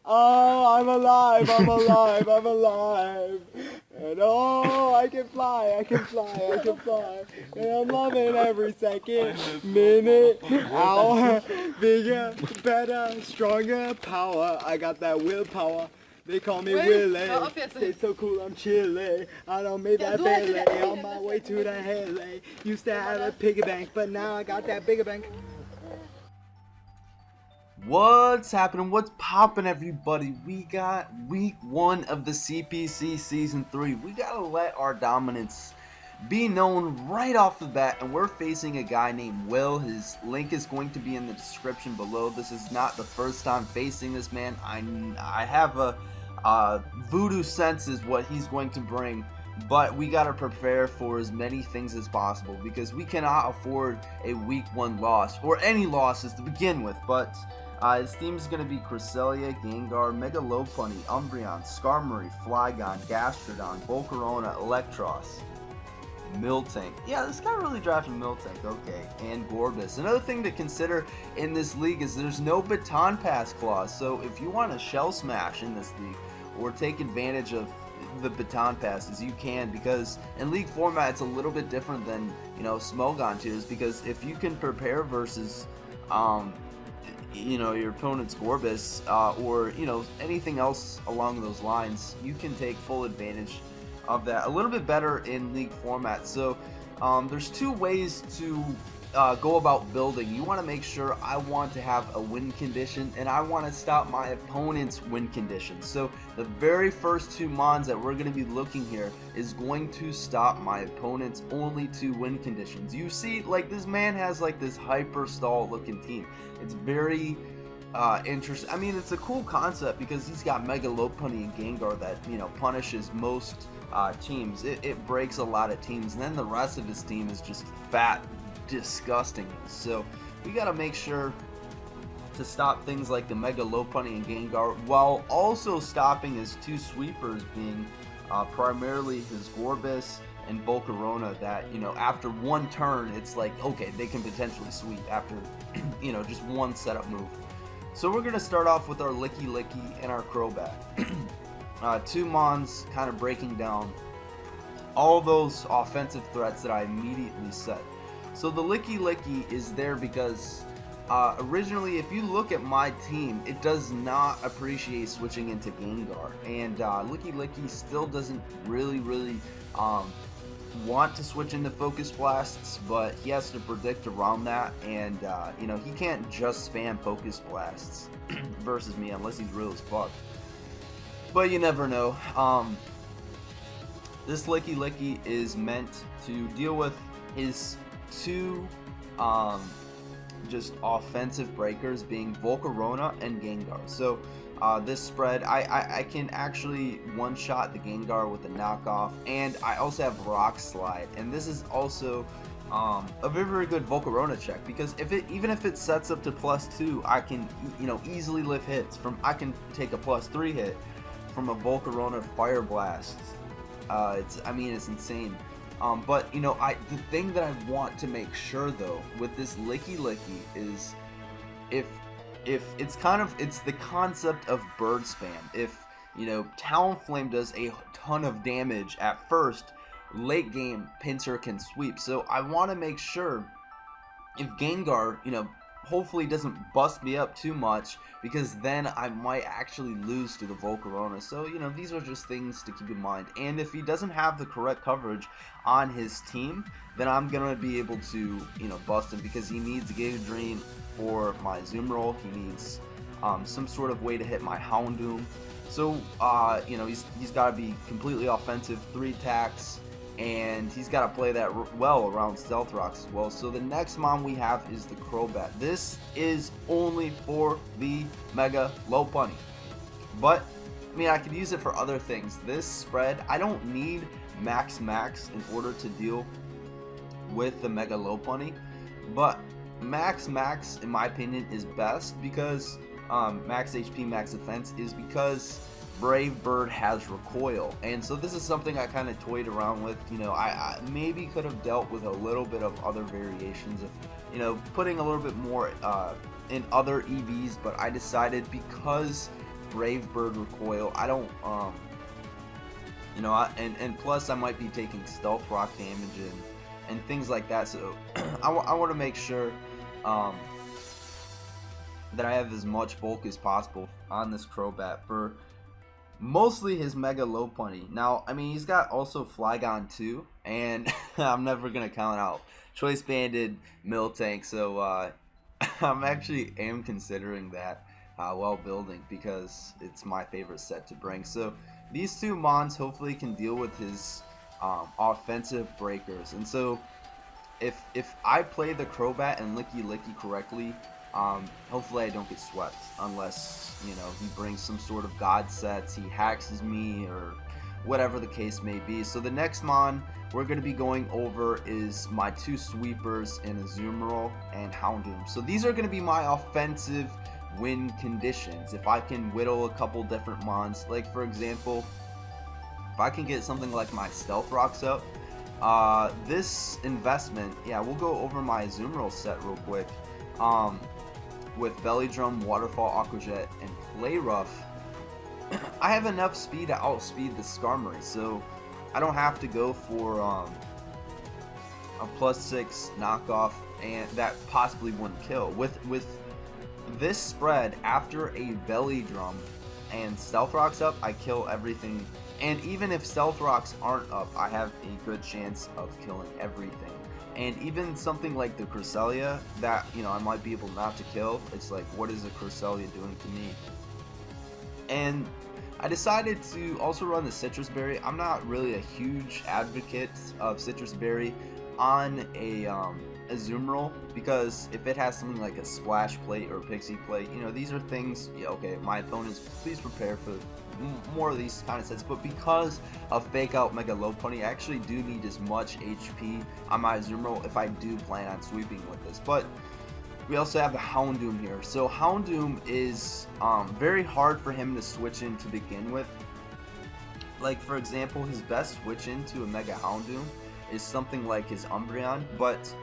Oh, I'm alive, I'm alive, I'm alive. And oh, I can fly, I can fly, I can fly. And I'm loving every second, minute, hour. Bigger, better, stronger, power. I got that willpower. They call me Willie. Stay so cool, I'm chilly. I don't make that belly on my way to the heli. Used to have a piggy bank, but now I got that bigger bank. What's happening? What's popping, everybody? We got week 1 of the CPC season 3. We gotta let our dominance be known right off the bat, and we're facing a guy named Will. His link is going to be in the description below. This is not the first time facing this man. I have a voodoo sense is what he's going to bring, but we got to prepare for as many things as possible because we cannot afford a week 1 loss or any losses to begin with. But his team is going to be Cresselia, Gengar, Megalopunny, Umbreon, Skarmory, Flygon, Gastrodon, Volcarona, Electros, Miltank. Yeah, this guy really drafted Miltank, okay, and Gorbis. Another thing to consider in this league is there's no baton pass clause, so if you want to shell smash in this league or take advantage of the baton passes, you can, because in league format it's a little bit different than, you know, Smogon tiers, because if you can prepare versus you know, your opponent's Gorbis or, you know, anything else along those lines, you can take full advantage of that a little bit better in league format. So there's 2 ways to go about building. You want to make sure I want to have a win condition, and I want to stop my opponent's win condition. So the very first 2 mons that we're going to be looking here is going to stop my opponent's only 2 win conditions. You see, like, this man has like this hyper stall looking team. It's very interesting. I mean, it's a cool concept because he's got Mega Lopunny and Gengar that, you know, punishes most teams. It breaks a lot of teams, and then the rest of his team is just fat disgustingness. So we got to make sure to stop things like the Mega Lopunny and Gengar, while also stopping his 2 sweepers, being primarily his Gorbis and Volcarona, that, you know, after 1 turn it's like, okay, they can potentially sweep after you know, just 1 setup move. So we're gonna start off with our Licky Licky and our Crobat. 2 mons, kind of breaking down all those offensive threats that I immediately set. So the Licky Licky is there because originally, if you look at my team, it does not appreciate switching into Gengar, and Licky Licky still doesn't really want to switch into Focus Blasts, but he has to predict around that, and you know, he can't just spam Focus Blasts versus me unless he's real as fuck. But you never know. This Licky Licky is meant to deal with his 2 just offensive breakers, being Volcarona and Gengar. So this spread, I can actually one-shot the Gengar with a knockoff, and I also have Rock Slide, and this is also a very good Volcarona check, because even if it sets up to +2, I can, you know, easily lift hits from. I can take a +3 hit from a Volcarona Fire Blast. I mean, it's insane. But, you know, the thing that I want to make sure, though, with this Licky Licky is if it's the concept of bird spam. If, you know, Talonflame does a ton of damage at first, late game Pinsir can sweep. So I want to make sure if Gengar, you know, hopefully doesn't bust me up too much, because then I might actually lose to the Volcarona. So, you know, these are just things to keep in mind. And if he doesn't have the correct coverage on his team, then I'm gonna be able to, you know, bust him, because he needs Giga Drain for my Zoom Roll. He needs some sort of way to hit my Houndoom. So you know, he's got to be completely offensive, 3 attacks, and he's got to play that well around Stealth Rocks as well. So the next mon we have is the Crobat. This is only for the Mega Lopunny, but I mean, I could use it for other things. This spread, I don't need max in order to deal with the Mega Lopunny, but max in my opinion is best, because max HP, max defense, is because Brave Bird has recoil, and so this is something I kind of toyed around with. You know, I maybe could have dealt with a little bit of other variations of, you know, putting a little bit more in other EVs, but I decided because Brave Bird Recoil, I don't you know, and plus I might be taking Stealth Rock damage and things like that, so I want to make sure that I have as much bulk as possible on this Crobat for mostly his Mega Lopunny. Now, I mean, he's got also Flygon too, and I'm never gonna count out Choice Banded Miltank, so I'm actually considering that while building because it's my favorite set to bring. So these two Mons hopefully can deal with his offensive breakers, and so if I play the Crobat and Licky correctly, hopefully I don't get swept unless, you know, he brings some sort of god sets, he haxes me, or whatever the case may be. So the next Mon we're going to be going over is my two sweepers in Azumarill and Houndoom. So these are going to be my offensive win conditions. If I can whittle a couple different Mons, like for example, if I can get something like my Stealth Rocks up, this investment, yeah, we'll go over my Azumarill set real quick. With Belly Drum, Waterfall, Aqua Jet, and Play Rough, I have enough speed to outspeed the Skarmory, so I don't have to go for a +6 knockoff, and that possibly wouldn't kill. With this spread, after a Belly Drum and Stealth Rocks up, I kill everything. And even if Stealth Rocks aren't up, I have a good chance of killing everything. And even something like the Cresselia that, you know, I might be able not to kill, it's like, what is a Cresselia doing to me? And I decided to also run the Citrus Berry. I'm not really a huge advocate of Citrus Berry on a Azumarill, because if it has something like a Splash Plate or a Pixie Plate, you know, these are things, yeah, okay, my opponents, please prepare for more of these kind of sets, but because of Fake Out Mega Lopunny, I actually do need as much HP on my Azumarill if I do plan on sweeping with this. But we also have the Houndoom here. So Houndoom is very hard for him to switch in to begin with. Like for example, his best switch into a Mega Houndoom is something like his Umbreon, but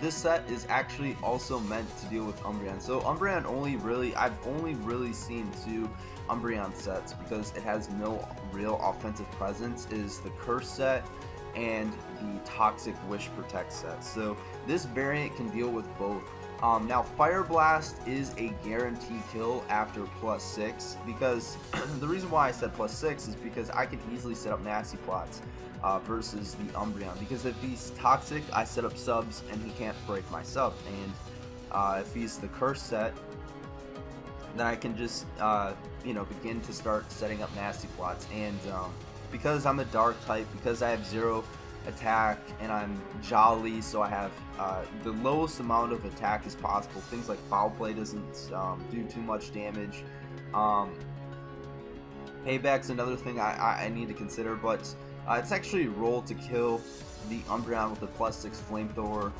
this set is actually also meant to deal with Umbreon. So Umbreon I've only really seen two Umbreon sets because it has no real offensive presence, is the Curse set and the Toxic Wish Protect set. So this variant can deal with both. Now Fire Blast is a guaranteed kill after +6, because the reason why I said +6 is because I can easily set up nasty plots versus the Umbreon, because if he's toxic, I set up subs and he can't break my sub, and if he's the Curse set, then I can just you know, begin to start setting up nasty plots. And because I'm a dark type, because I have 0 attack and I'm jolly, so I have the lowest amount of attack as possible. Things like Foul Play doesn't do too much damage. Payback's another thing I need to consider, but it's actually roll to kill the Umbreon with a +6 Flamethrower.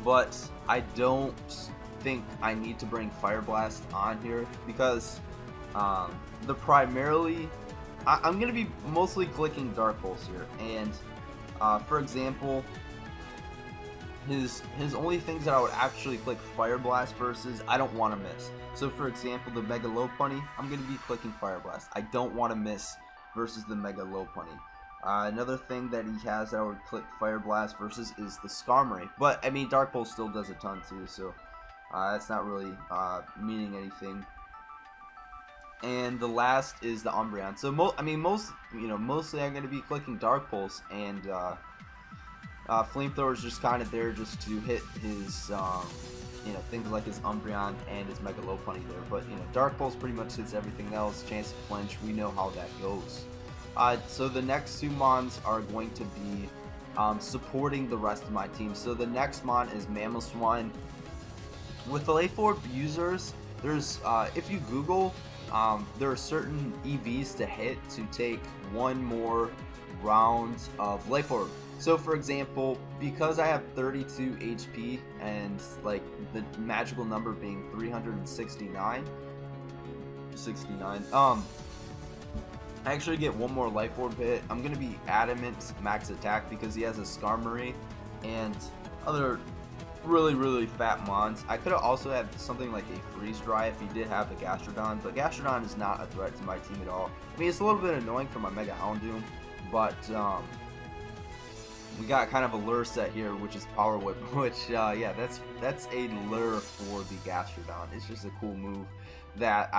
But I don't think I need to bring Fire Blast on here because the primarily I'm gonna be mostly clicking Dark Pulse here, and for example, his only things that I would actually click Fire Blast versus, I don't want to miss. So for example, the Mega Lopunny, I'm gonna be clicking Fire Blast. I don't want to miss versus the Mega Lopunny. Another thing that he has that I would click Fire Blast versus is the Skarmory, but I mean Dark Pulse still does a ton too, so that's not really meaning anything. And the last is the Umbreon. So mostly I'm going to be clicking Dark Pulse, and Flamethrower is just kind of there just to hit his you know, things like his Umbreon and his Mega Lopunny there. But you know, Dark Pulse pretty much hits everything else. Chance to flinch, we know how that goes. So the next two Mons are going to be supporting the rest of my team. So the next Mon is Mamoswine. With the Life Orb users, there's if you Google, there are certain EVs to hit to take one more round of Life Orb. So for example, because I have 32 HP and like the magical number being 369, I actually get one more Life Orb hit. I'm gonna be Adamant max attack because he has a Skarmory and other really fat mons. I could have also had something like a freeze dry if he did have the Gastrodon, but Gastrodon is not a threat to my team at all. I mean, it's a little bit annoying for my Mega Houndoom, but we got kind of a lure set here, which is Power Whip, which yeah, that's a lure for the Gastrodon. It's just a cool move that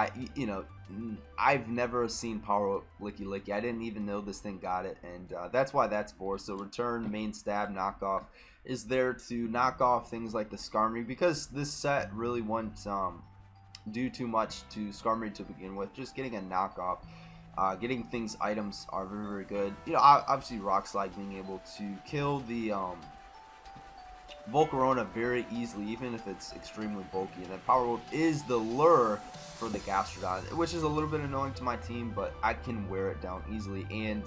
I've never seen Power Whip Licky Licky. I didn't even know this thing got it, and that's why that's for. So return, main stab, knockoff is there to knock off things like the Skarmory, because this set really won't do too much to Skarmory to begin with. Just getting a knockoff. Getting things, items are very good. You know, obviously Rock Slide being able to kill the Volcarona very easily, even if it's extremely bulky. And then Power Whip is the lure for the Gastrodon, which is a little bit annoying to my team, but I can wear it down easily. And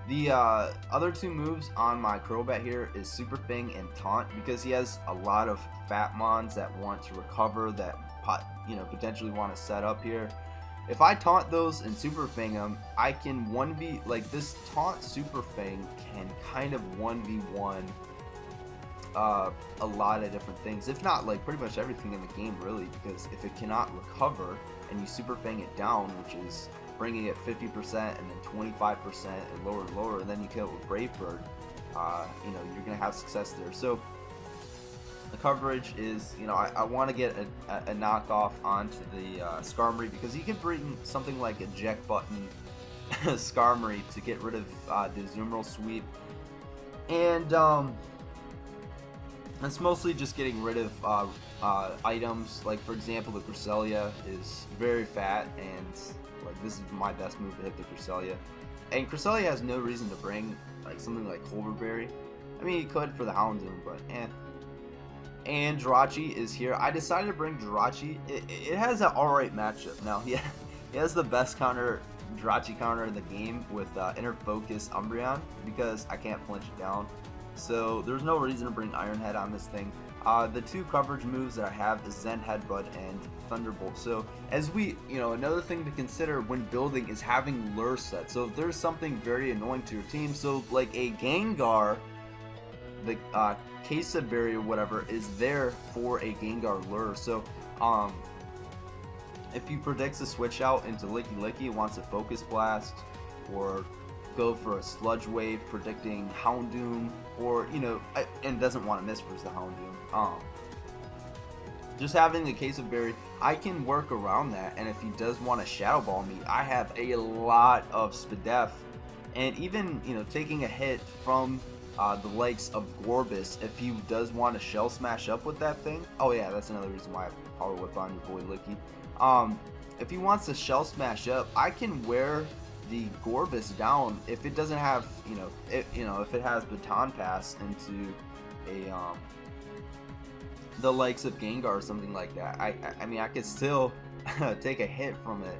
the other two moves on my Crobat here is Super Fang and Taunt, because he has a lot of fat mons that want to recover, that potentially want to set up here. If I taunt those and Super Fang them, I can 1v, like this taunt Super Fang can kind of 1v1 a lot of different things, if not like pretty much everything in the game really, because if it cannot recover and you Super Fang it down, which is bringing it 50% and then 25% and lower, and then you kill it with Brave Bird, you're gonna have success there. So the coverage is, I want to get a knockoff onto the Skarmory, because you can bring something like a Eject Button Skarmory to get rid of the Azumarill Sweep, and it's mostly just getting rid of items. Like for example, the Cresselia is very fat, and like this is my best move to hit the Cresselia. And Cresselia has no reason to bring like something like Culverberry. I mean, he could for the Houndoom, but eh. And Jirachi is here. I decided to bring Jirachi. It has an alright matchup. Now, he has the best Jirachi counter in the game with Inner Focus Umbreon, because I can't flinch it down. So there's no reason to bring Iron Head on this thing. The two coverage moves that I have is Zen Headbutt and Thunderbolt. So as another thing to consider when building is having lure sets. So if there's something very annoying to your team, so like a Gengar, the Queso Berry or whatever is there for a Gengar lure. So if he predicts a switch out into Licky Licky, wants a Focus Blast, or go for a Sludge Wave predicting Houndoom, or and doesn't want to miss versus the Houndoom, just having the Queso Berry, I can work around that. And if he does want to Shadow Ball me, I have a lot of Spadef, and even taking a hit from the likes of Gorbis, if he does want to Shell Smash up with that thing. Oh yeah, that's another reason why I have Power Whip on your boy Licky. If he wants to Shell Smash up, I can wear the Gorbis down if it doesn't have, if it has Baton Pass into a the likes of Gengar or something like that. I mean, I could still take a hit from it.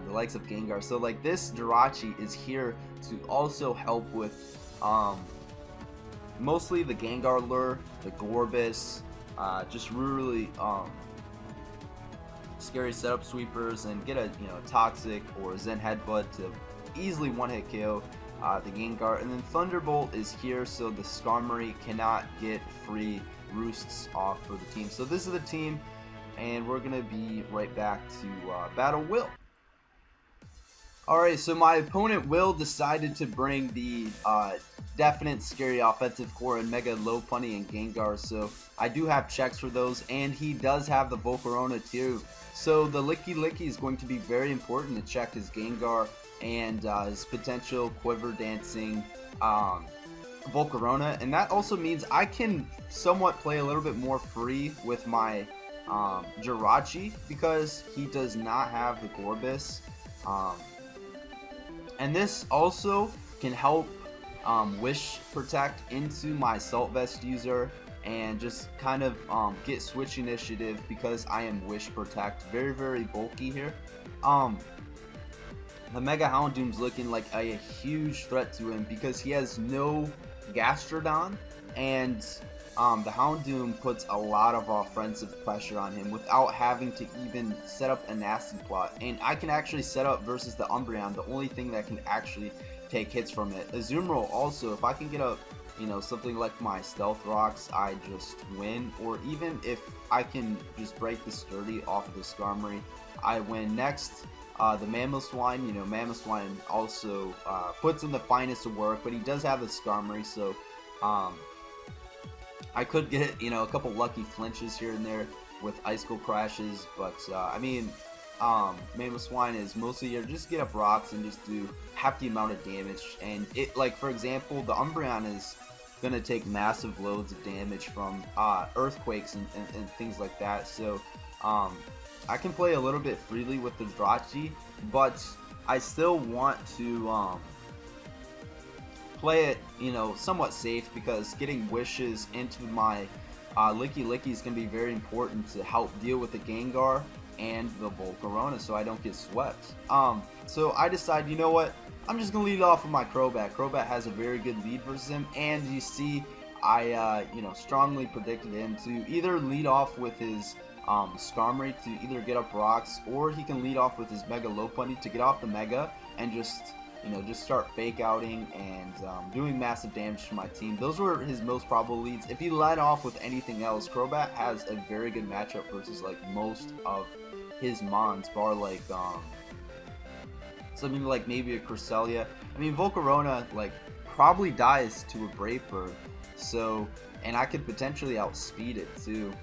The likes of Gengar. So like this Jirachi is here to also help with mostly the Gengar lure, the Gorbis, just really scary setup sweepers, and get a Toxic or Zen Headbutt to easily one-hit KO the Gengar. And then Thunderbolt is here so the Skarmory cannot get free roosts off for the team. So this is the team, and we're gonna be right back to battle Will. Alright, so my opponent Will decided to bring the definite scary offensive core in Mega Lopunny and Gengar, so I do have checks for those, and he does have the Volcarona too. So the Licky Licky is going to be very important to check his Gengar and his potential Quiver Dancing Volcarona, and that also means I can somewhat play a little bit more free with my Jirachi, because he does not have the Gorbis. And this also can help Wish Protect into my Salt Vest user, and just kind of get switch initiative, because I am Wish Protect. Very, very bulky here. The Mega Houndoom's looking like a huge threat to him, because he has no Gastrodon, and the Houndoom puts a lot of offensive pressure on him without having to even set up a nasty plot. And I can actually set up versus the Umbreon, the only thing that can actually take hits from it. Azumarill also, if I can get a you know, something like my stealth rocks, I just win. Or even if I can just break the sturdy off of the Skarmory, I win. Next, the Mammoth Swine. You know, Mammoth Swine also puts in the finest of work, but he does have the Skarmory, so I could get, you know, a couple lucky flinches here and there with Icicle Crashes, but I mean, Mammoth Swine is mostly here just get up rocks and just do half the amount of damage. And it, like for example, the Umbreon is gonna take massive loads of damage from earthquakes and things like that. So I can play a little bit freely with the Jirachi, but I still want to play it, you know, somewhat safe, because getting wishes into my Licky Licky is going to be very important to help deal with the Gengar and the Volcarona so I don't get swept. So I decided, you know what, I'm just going to lead off with my Crobat. Crobat has a very good lead versus him, and you see I you know, strongly predicted him to either lead off with his Skarmory to either get up rocks, or he can lead off with his Mega Lopunny to get off the Mega and just, you know, just start fake outing and doing massive damage to my team. Those were his most probable leads. If he led off with anything else, Crobat has a very good matchup versus like most of his mons, bar like something like maybe a Cresselia. I mean, Volcarona like probably dies to a Brave Bird, so, and I could potentially outspeed it too.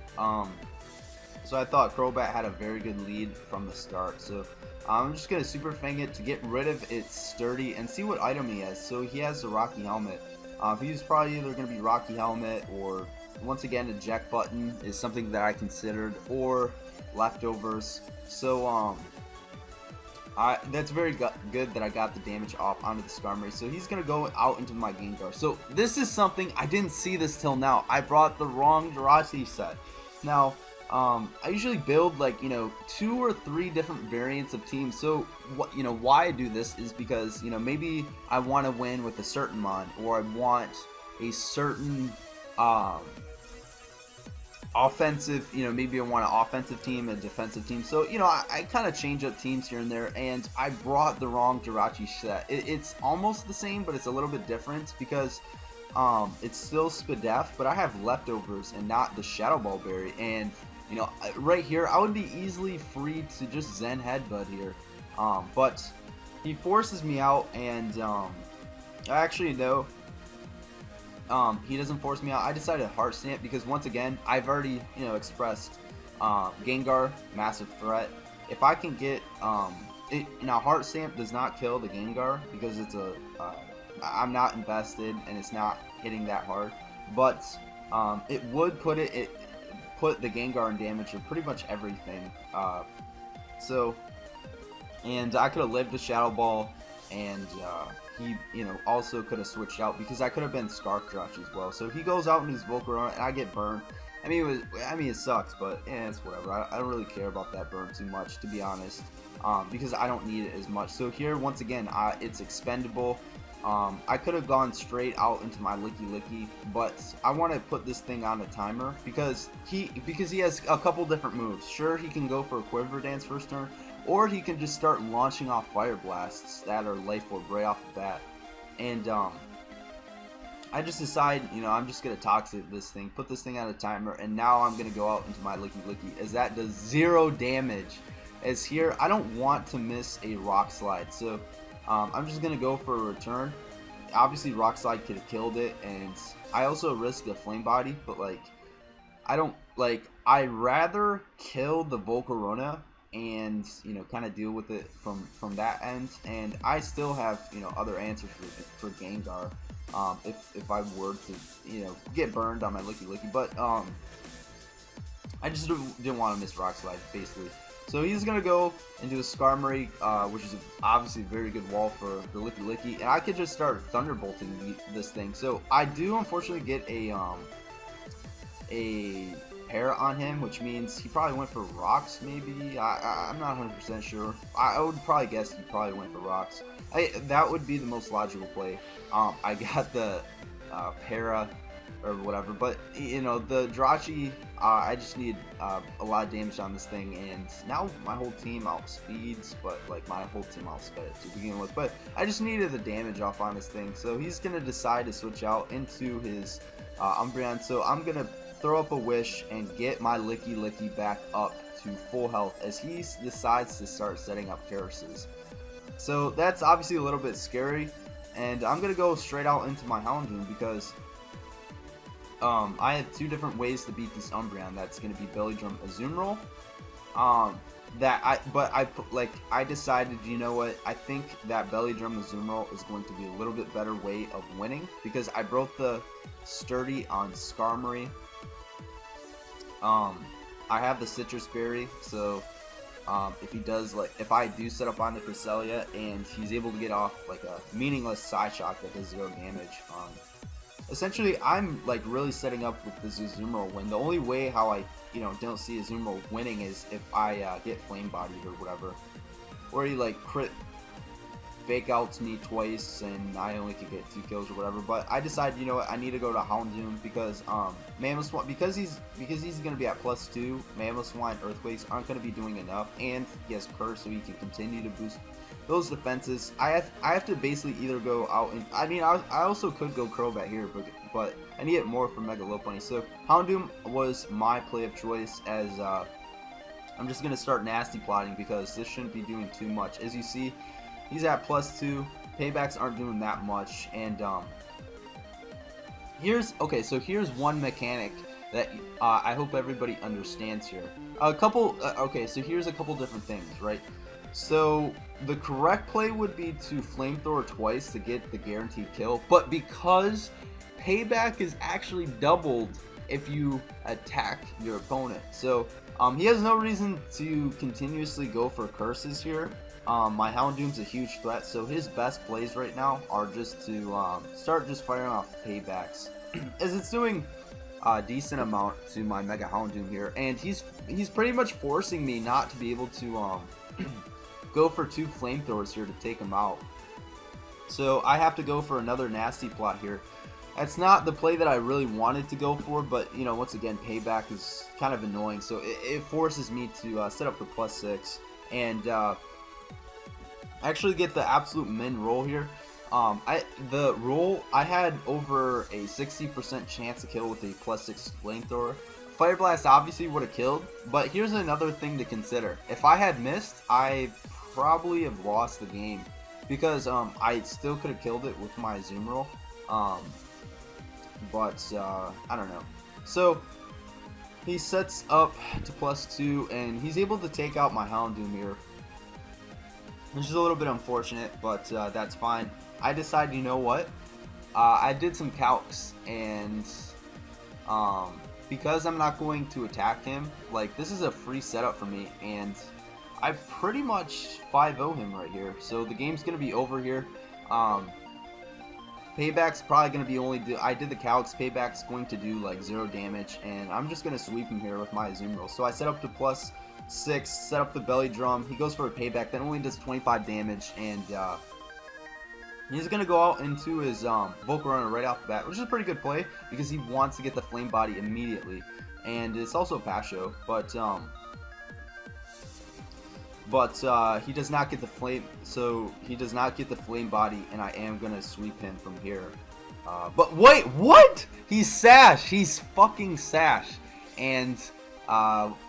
So I thought Crobat had a very good lead from the start. So I'm just going to Super Fang it to get rid of its sturdy and see what item he has. So he has the Rocky Helmet. He's probably either going to be Rocky Helmet, or once again, eject button is something that I considered, or leftovers. So that's very good that I got the damage off onto the Skarmory. So he's going to go out into my Gengar. So this is something I didn't see this till now. I brought the wrong Jirachi set. Now, I usually build like, you know, 2 or 3 different variants of teams. So what, you know, why I do this is because, you know, maybe I want to win with a certain mon, or I want a certain offensive, you know, maybe I want an offensive team, a defensive team. So, you know, I kind of change up teams here and there, and I brought the wrong Jirachi set. It's almost the same, but it's a little bit different because it's still Spadef, but I have leftovers and not the Shadow Ball Berry. And you know, right here, I would be easily free to just Zen Headbutt here. But he forces me out, and I actually know he doesn't force me out. I decided Heart Stamp because, once again, I've already, you know, expressed Gengar, massive threat. If I can get, now Heart Stamp does not kill the Gengar because it's a, I'm not invested and it's not hitting that hard. But it would put put the Gengar in damage of pretty much everything. And I could have lived the Shadow Ball, and he, you know, also could have switched out because I could have been Scarf Jirachi as well. So he goes out in his Volcarona, and I get burned. I mean, it sucks, but it's whatever. I don't really care about that burn too much, to be honest, because I don't need it as much. So here, once again, it's expendable. I could have gone straight out into my Licky Licky, but I want to put this thing on a timer because he has a couple different moves. Sure, he can go for a Quiver Dance first turn, or he can just start launching off Fire Blasts that are Life Orb right off the bat. And I just decide, you know, I'm just gonna Toxic this thing, put this thing on a timer, and now I'm gonna go out into my Licky Licky, as that does 0 damage. As here, I don't want to miss a Rock Slide, so I'm just gonna go for a return. Obviously, Rock Slide could have killed it, and I also risk a Flame Body, but like, I rather kill the Volcarona and, you know, kind of deal with it from that end. And I still have, you know, other answers for Gengar if I were to, you know, get burned on my Licky Licky, but I just didn't want to miss Rock Slide, basically. So he's going to go into a Skarmory, which is obviously a very good wall for the Licky Licky, and I could just start Thunderbolting this thing. So I do unfortunately get a pair on him, which means he probably went for rocks, maybe. I'm not 100% sure. I would probably guess he probably went for rocks. That would be the most logical play. I got the or whatever. But you know, the Jirachi, I just need a lot of damage on this thing, and now my whole team outspeeds, but like my whole team outsped to begin with. But I just needed the damage off on this thing, so he's gonna decide to switch out into his Umbreon. So I'm gonna throw up a wish and get my Licky back up to full health as he decides to start setting up Kerases. So that's obviously a little bit scary, and I'm gonna go straight out into my Houndoom because I have two different ways to beat this Umbreon. That's gonna be Belly Drum Azumarill. I decided, you know what, I think that Belly Drum Azumarill is going to be a little bit better way of winning because I broke the Sturdy on Skarmory. I have the Citrus Berry, so if I do set up on the Cresselia and he's able to get off like a meaningless Side Shock that does 0 damage, essentially I'm like really setting up with this Azumarill win. The only way how I don't see Azumarill winning is if I get Flame Bodied or whatever, or he like crit fake outs me twice and I only could get 2 kills or whatever. But I decided, you know what, I need to go to Houndoom because Mamoswine, because he's gonna be at +2. Mamoswine Earthquakes aren't gonna be doing enough, and he has Curse, so he can continue to boost those defenses. I have to basically either go out and I also could go Crobat here, but I need it more for Mega Lopunny. So Houndoom was my play of choice, as I'm just gonna start nasty plotting because this shouldn't be doing too much. As you see, he's at +2. Paybacks aren't doing that much, and here's one mechanic that I hope everybody understands here. So here's a couple different things, right? So the correct play would be to Flamethrower twice to get the guaranteed kill, but because Payback is actually doubled if you attack your opponent, so he has no reason to continuously go for curses here. My Houndoom's a huge threat, so his best plays right now are just to start just firing off Paybacks, as it's doing a decent amount to my Mega Houndoom here, and he's pretty much forcing me not to be able to go for 2 Flamethrowers here to take him out. So I have to go for another nasty plot here. That's not the play that I really wanted to go for, but once again, Payback is kind of annoying, so it forces me to set up the +6 and actually get the absolute min roll here. I had over a 60% chance to kill with a +6 Flamethrower. Fire Blast obviously would have killed, but here's another thing to consider. If I had missed, I probably have lost the game because I still could have killed it with my Azumarill. But I don't know. So he sets up to +2 and he's able to take out my Houndoom here, which is a little bit unfortunate, but that's fine. I decided, you know what? I did some calcs, and because I'm not going to attack him, like, this is a free setup for me, and I pretty much 5-0 him right here. So the game's going to be over here. Payback's probably going to be I did the calcs, Payback's going to do like 0 damage, and I'm just going to sweep him here with my Azumarill. So I set up to +6, set up the Belly Drum, he goes for a Payback, that only does 25 damage, and he's going to go out into his Volcarona right off the bat, which is a pretty good play, because he wants to get the Flame Body immediately, and it's also a Pasho, but he does not get the Flame, so he does not get the Flame Body, and I am going to sweep him from here. But wait, what? He's Sash, he's fucking Sash, and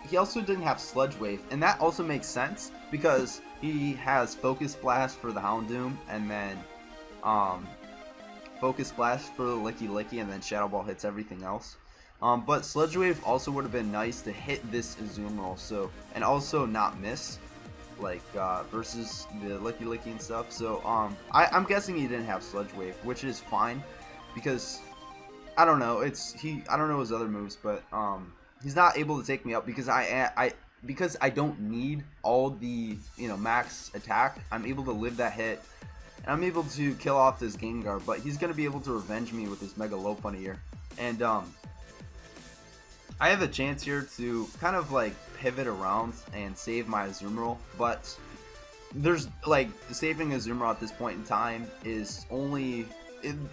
he also didn't have Sludge Wave, and that also makes sense because he has Focus Blast for the Houndoom, and then Focus Blast for the Licky, and then Shadow Ball hits everything else. But Sludge Wave also would have been nice to hit this Azumarill, so, and also not miss, like versus the Licky and stuff. So I'm guessing he didn't have Sludge Wave, which is fine because I don't know. I don't know his other moves, but he's not able to take me out because I don't need all the max attack. I'm able to live that hit, and I'm able to kill off this Gengar. But he's gonna be able to revenge me with his Mega Lopunny here, and I have a chance here to kind of like pivot around and save my Azumarill, but there's like saving Azumarill at this point in time is only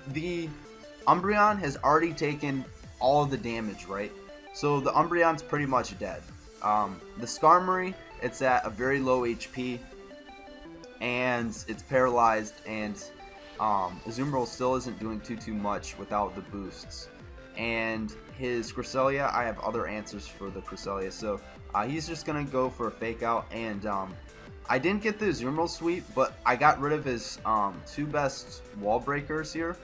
the Umbreon has already taken all of the damage, right? So the Umbreon's pretty much dead. The Skarmory, it's at a very low HP, and it's paralyzed, and Azumarill still isn't doing too much without the boosts. And his Cresselia, I have other answers for the Cresselia, so he's just gonna go for a fake out. And I didn't get the Azumarill sweep, but I got rid of his two best wall breakers here,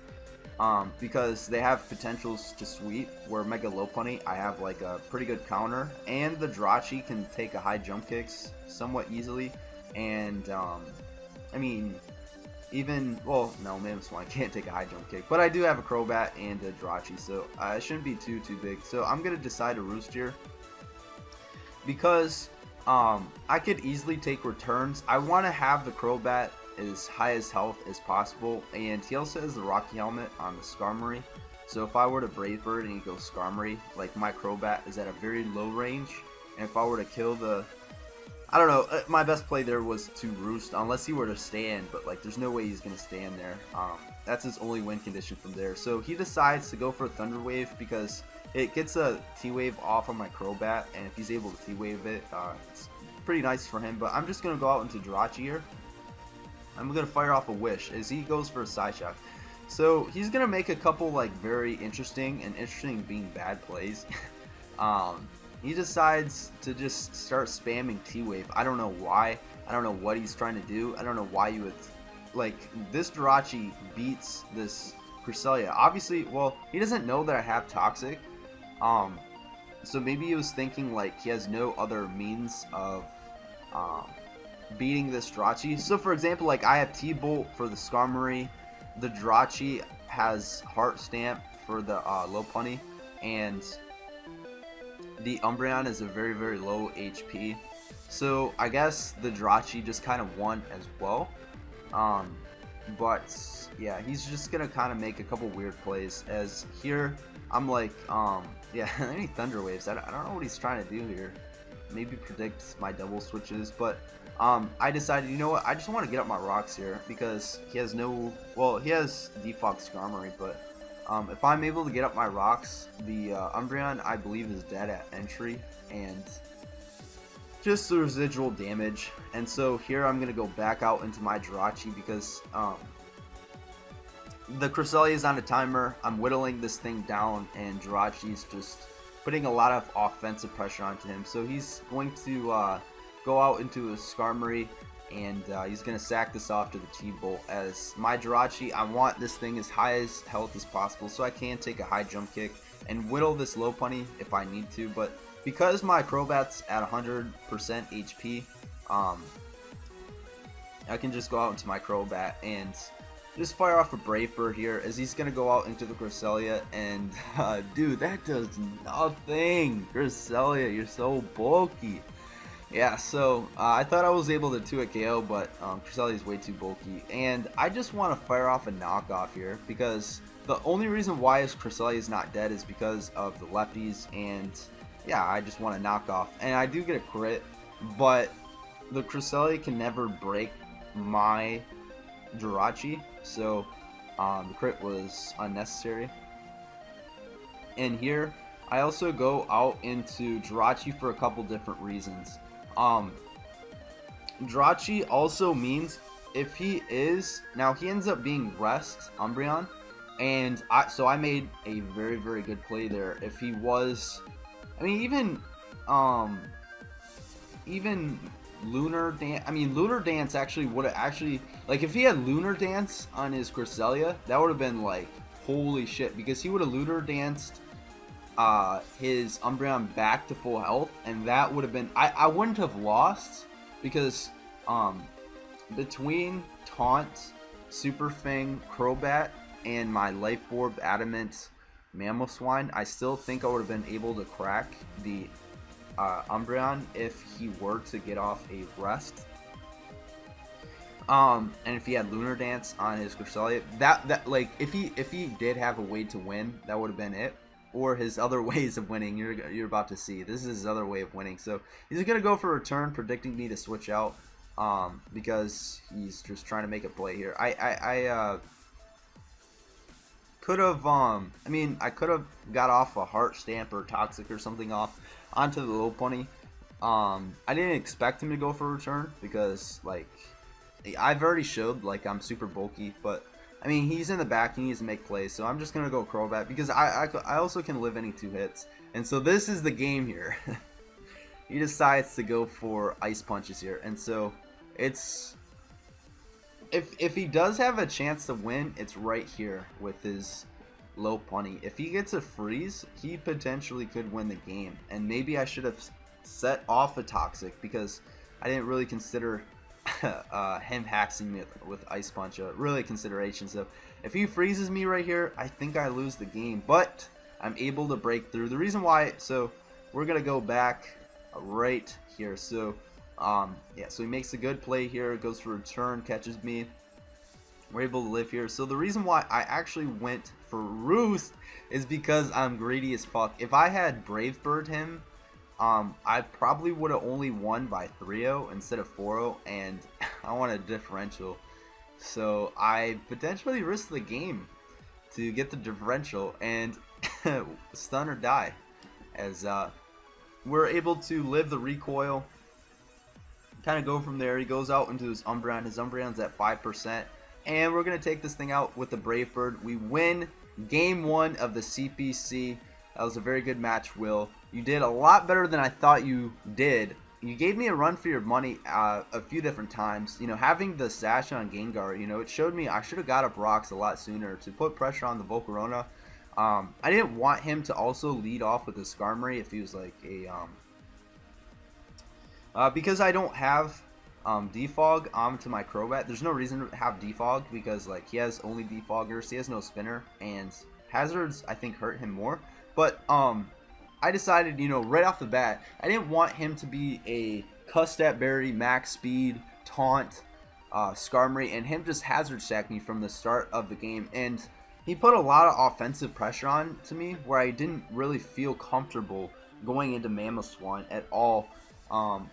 because they have potentials to sweep, where Mega Lopunny, I have like a pretty good counter, and the Jirachi can take a high jump kicks somewhat easily. And I mean, even, well, no, Mamoswine can't take a high jump kick, but I do have a Crobat and a Jirachi, so it shouldn't be too big. So I'm gonna decide to Roost here, because I could easily take returns. I want to have the Crobat as high as health as possible, and he also has the Rocky Helmet on the Skarmory. So if I were to Brave Bird and he goes Skarmory, like, my Crobat is at a very low range, and if I were to kill the, I don't know, my best play there was to Roost, unless he were to stand, but like there's no way he's going to stand there. That's his only win condition from there. So he decides to go for a Thunder Wave, because it gets a T-Wave off on my Crobat, and if he's able to T-Wave it, it's pretty nice for him. But I'm just going to go out into Jirachi here. I'm going to fire off a Wish as he goes for a Side Shock. So he's going to make a couple like very interesting, and interesting being bad plays. He decides to just start spamming T-Wave. I don't know why. I don't know what he's trying to do. I don't know why you would, like, this Jirachi beats this Cresselia. Obviously, well, he doesn't know that I have Toxic. So maybe he was thinking like he has no other means of beating this Jirachi. So for example, like, I have T-Bolt for the Skarmory. The Jirachi has Heart Stamp for the Lopunny, and the Umbreon is a very low HP, so I guess the Jirachi just kind of won as well. But yeah, he's just gonna kind of make a couple weird plays, as here I'm like, yeah, any Thunder Waves, I don't know what he's trying to do here. Maybe predict my double switches, but I decided, you know what, I just want to get up my rocks here, because he has no, well, he has default Skarmory, but if I'm able to get up my rocks, the Umbreon, I believe, is dead at entry, and just the residual damage. And so here I'm going to go back out into my Jirachi, because the Cresselia is on a timer. I'm whittling this thing down, and Jirachi's just putting a lot of offensive pressure onto him. So he's going to go out into a Skarmory, and he's going to sack this off to the T-Bolt. As my Jirachi, I want this thing as high as health as possible, so I can take a high jump kick and whittle this Lopunny if I need to. But because my Crobat's at 100% HP, I can just go out into my Crobat and just fire off a Brave Bird here, as he's going to go out into the Cresselia. And dude, that does nothing. Cresselia, you're so bulky. Yeah, so I thought I was able to 2-hit KO, but Cresselia is way too bulky, and I just want to fire off a knockoff here, because the only reason why his Cresselia is not dead is because of the lefties, and yeah, I just want to knock off, and I do get a crit, but the Cresselia can never break my Jirachi, so the crit was unnecessary. And here, I also go out into Jirachi for a couple different reasons. Jirachi also means if he is, now he ends up being Rest Umbreon, and so I made a very good play there. If he was, I mean, even Lunar Dance, I mean, Lunar Dance actually would have like, if he had Lunar Dance on his Cresselia, that would have been like, holy shit, because he would have Lunar Danced his Umbreon back to full health, and that would have been, I wouldn't have lost, because between Taunt, Super Fang, Crobat, and my Life Orb Adamant Mamoswine, I still think I would have been able to crack the Umbreon if he were to get off a rest. And if he had Lunar Dance on his Cresselia, that like, if he did have a way to win, that would have been it. Or his other ways of winning, you're about to see. This is his other way of winning. So he's gonna go for a return, predicting me to switch out, because he's just trying to make a play here. could have, I mean, I could have got off a heart stamp or toxic or something off onto the low pony. I didn't expect him to go for a return because, like, I've already showed, like, I'm super bulky, but, I mean, he's in the back, he needs to make plays, so I'm just going to go Crobat because I also can live any 2 hits. And so this is the game here. He decides to go for Ice Punches here, and so it's... If he does have a chance to win, it's right here with his low pony. If he gets a freeze, he potentially could win the game. And maybe I should have set off a toxic because I didn't really consider him hacking me with Ice Punch really consideration. So if he freezes me right here, I think I lose the game. But I'm able to break through. The reason why, so we're gonna go back right here. So yeah, so he makes a good play here, goes for a return, catches me. We're able to live here. So the reason why I actually went for Roost is because I'm greedy as fuck. If I had Brave Bird him, I probably would have only won by 3-0 instead of 4-0, and I want a differential. So I potentially risked the game to get the differential and stun or die, as we're able to live the recoil. Kind of go from there. He goes out into his Umbreon. His Umbreon's at 5%. And we're going to take this thing out with the Brave Bird. We win game 1 of the CPC. That was a very good match, Will. You did a lot better than I thought you did. You gave me a run for your money a few different times. You know, having the Sash on Gengar, you know, it showed me I should have got up rocks a lot sooner to put pressure on the Volcarona. I didn't want him to also lead off with a Skarmory if he was like a... because I don't have defog onto my Crobat, there's no reason to have defog because like he has only defoggers, he has no spinner, and hazards I think hurt him more. But I decided, you know, right off the bat, I didn't want him to be a Custat Berry, max speed, taunt, Skarmory, and him just hazard stack me from the start of the game. And he put a lot of offensive pressure on to me where I didn't really feel comfortable going into Mamoswine at all.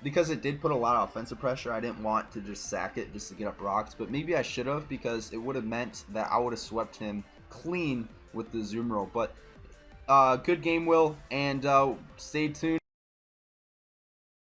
Because it did put a lot of offensive pressure, I didn't want to just sack it just to get up rocks, but maybe I should have because it would have meant that I would have swept him clean with the Zoom roll. But good game, Will, and stay tuned.